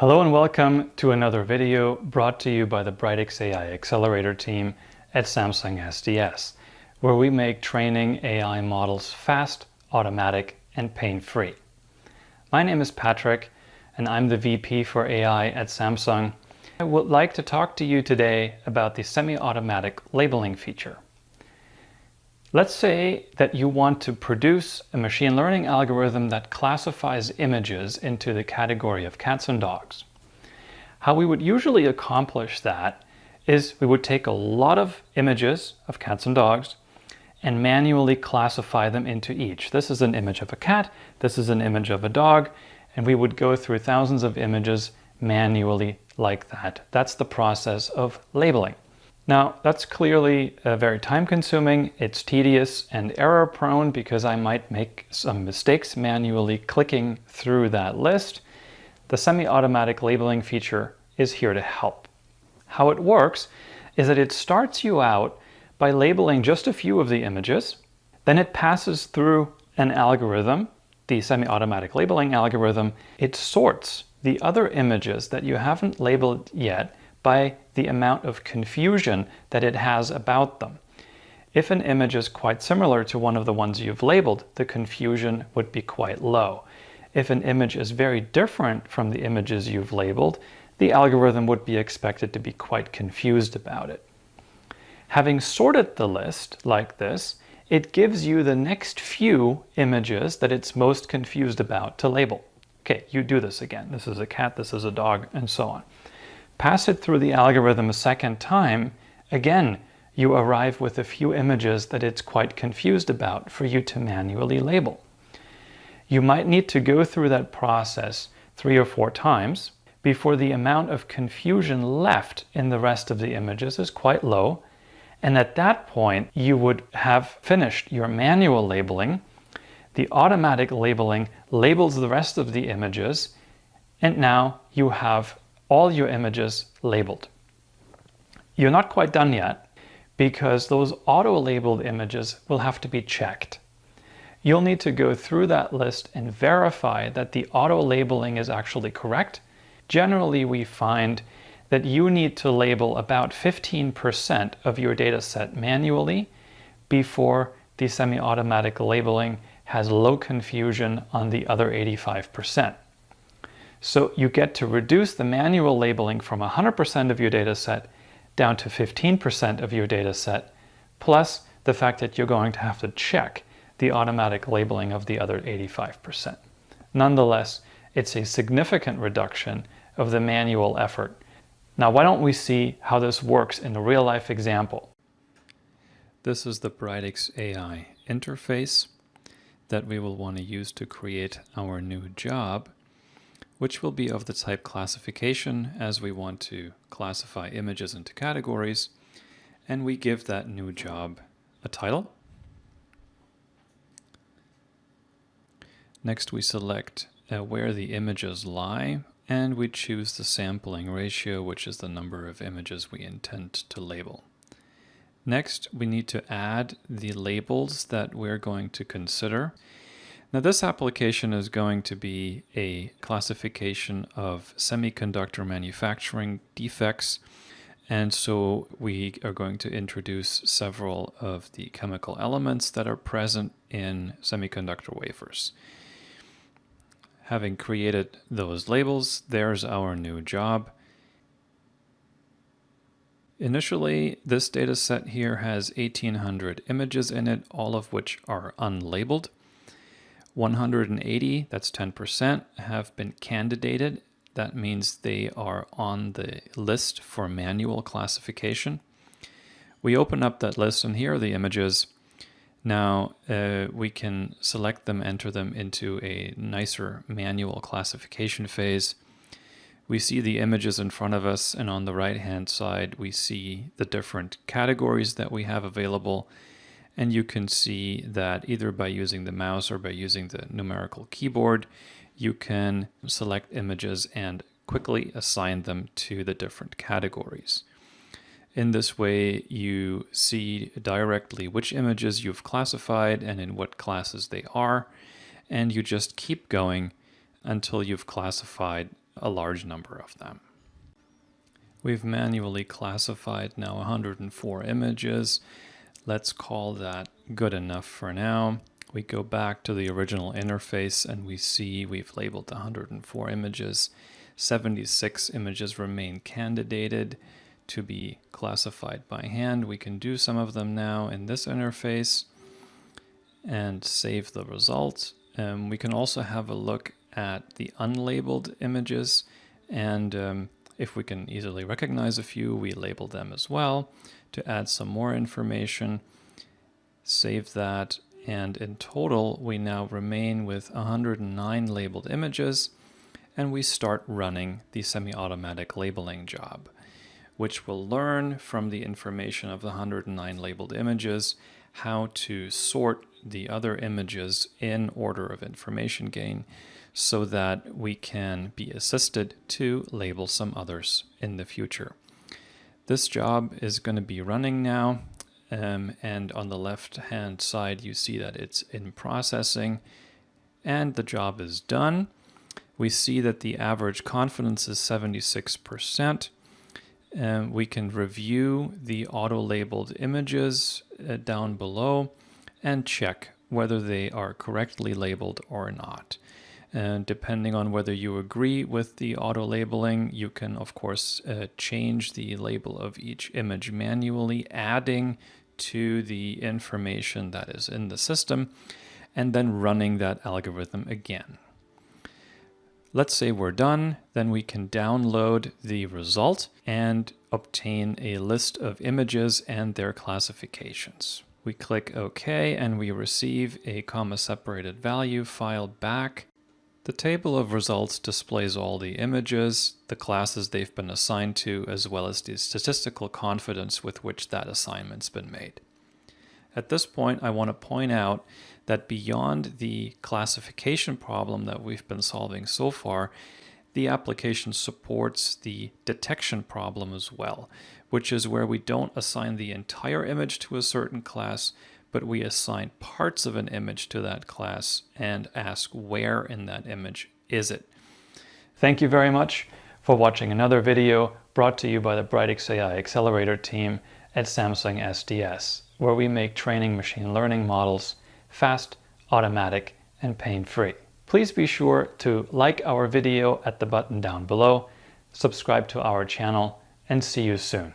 Hello and welcome to another video brought to you by the Brightix AI Accelerator team at Samsung SDS, where we make training AI models fast, automatic, and pain-free. My name is Patrick, and I'm the VP for AI at Samsung. I would like to talk to you today about the semi-automatic labeling feature. Let's say that you want to produce a machine learning algorithm that classifies images into the category of cats and dogs. How we would usually accomplish that is we would take a lot of images of cats and dogs and manually classify them into each. This is an image of a cat, this is an image of a dog, and we would go through thousands of images manually like that. That's the process of labeling. Now, that's clearly very time-consuming, it's tedious and error-prone because I might make some mistakes manually clicking through that list. The semi-automatic labeling feature is here to help. How it works is that it starts you out by labeling just a few of the images, then it passes through an algorithm, the semi-automatic labeling algorithm. It sorts the other images that you haven't labeled yet by the amount of confusion that it has about them. If an image is quite similar to one of the ones you've labeled, the confusion would be quite low. If an image is very different from the images you've labeled, the algorithm would be expected to be quite confused about it. Having sorted the list like this, it gives you the next few images that it's most confused about to label. Okay, you do this again. This is a cat, this is a dog, and so on. Pass it through the algorithm a second time, again, you arrive with a few images that it's quite confused about for you to manually label. You might need to go through that process 3 or 4 times before the amount of confusion left in the rest of the images is quite low, and at that point you would have finished your manual labeling. The automatic labeling labels the rest of the images, and now you have all your images labeled. You're not quite done yet because those auto-labeled images will have to be checked. You'll need to go through that list and verify that the auto-labeling is actually correct. Generally, we find that you need to label about 15% of your data set manually before the semi-automatic labeling has low confusion on the other 85%. So you get to reduce the manual labeling from 100% of your data set down to 15% of your data set, plus the fact that you're going to have to check the automatic labeling of the other 85%. Nonetheless, it's a significant reduction of the manual effort. Now, why don't we see how this works in a real-life example? This is the Brightix AI interface that we will want to use to create our new job, which will be of the type classification, as we want to classify images into categories, and we give that new job a title. Next, we select where the images lie, and we choose the sampling ratio, which is the number of images we intend to label. Next, we need to add the labels that we're going to consider. Now, this application is going to be a classification of semiconductor manufacturing defects, and so we are going to introduce several of the chemical elements that are present in semiconductor wafers. Having created those labels, there's our new job. Initially, this data set here has 1,800 images in it, all of which are unlabeled. 180, that's 10%, have been candidated. That means they are on the list for manual classification. We open up that list, and here are the images. Now we can select them, enter them into a nicer manual classification phase. We see the images in front of us, and on the right-hand side, we see the different categories that we have available. And you can see that either by using the mouse or by using the numerical keyboard, you can select images and quickly assign them to the different categories. In this way, you see directly which images you've classified and in what classes they are, and you just keep going until you've classified a large number of them. We've manually classified now 104 images. Let's call that good enough for now. We go back to the original interface and we see we've labeled 104 images. 76 images remain candidated to be classified by hand. We can do some of them now in this interface and save the results. We can also have a look at the unlabeled images, and if we can easily recognize a few, we label them as well to add some more information. Save that, and in total we now remain with 109 labeled images, and we start running the semi-automatic labeling job, which will learn from the information of the 109 labeled images how to sort the other images in order of information gain so that we can be assisted to label some others in the future. This job is going to be running now, and on the left hand side you see that it's in processing and the job is done. We see that the average confidence is 76%. We can review the auto-labeled images down below and check whether they are correctly labeled or not. And depending on whether you agree with the auto-labeling, you can of course change the label of each image manually, adding to the information that is in the system, and then running that algorithm again. Let's say we're done, then we can download the result and obtain a list of images and their classifications. We click OK and we receive a comma-separated value file back. The table of results displays all the images, the classes they've been assigned to, as well as the statistical confidence with which that assignment's been made. At this point, I want to point out that beyond the classification problem that we've been solving so far, the application supports the detection problem as well, which is where we don't assign the entire image to a certain class, but we assign parts of an image to that class and ask where in that image is it. Thank you very much for watching another video brought to you by the Brightex AI Accelerator team at Samsung SDS, where we make training machine learning models fast, automatic, and pain-free. Please be sure to like our video at the button down below, subscribe to our channel, and see you soon.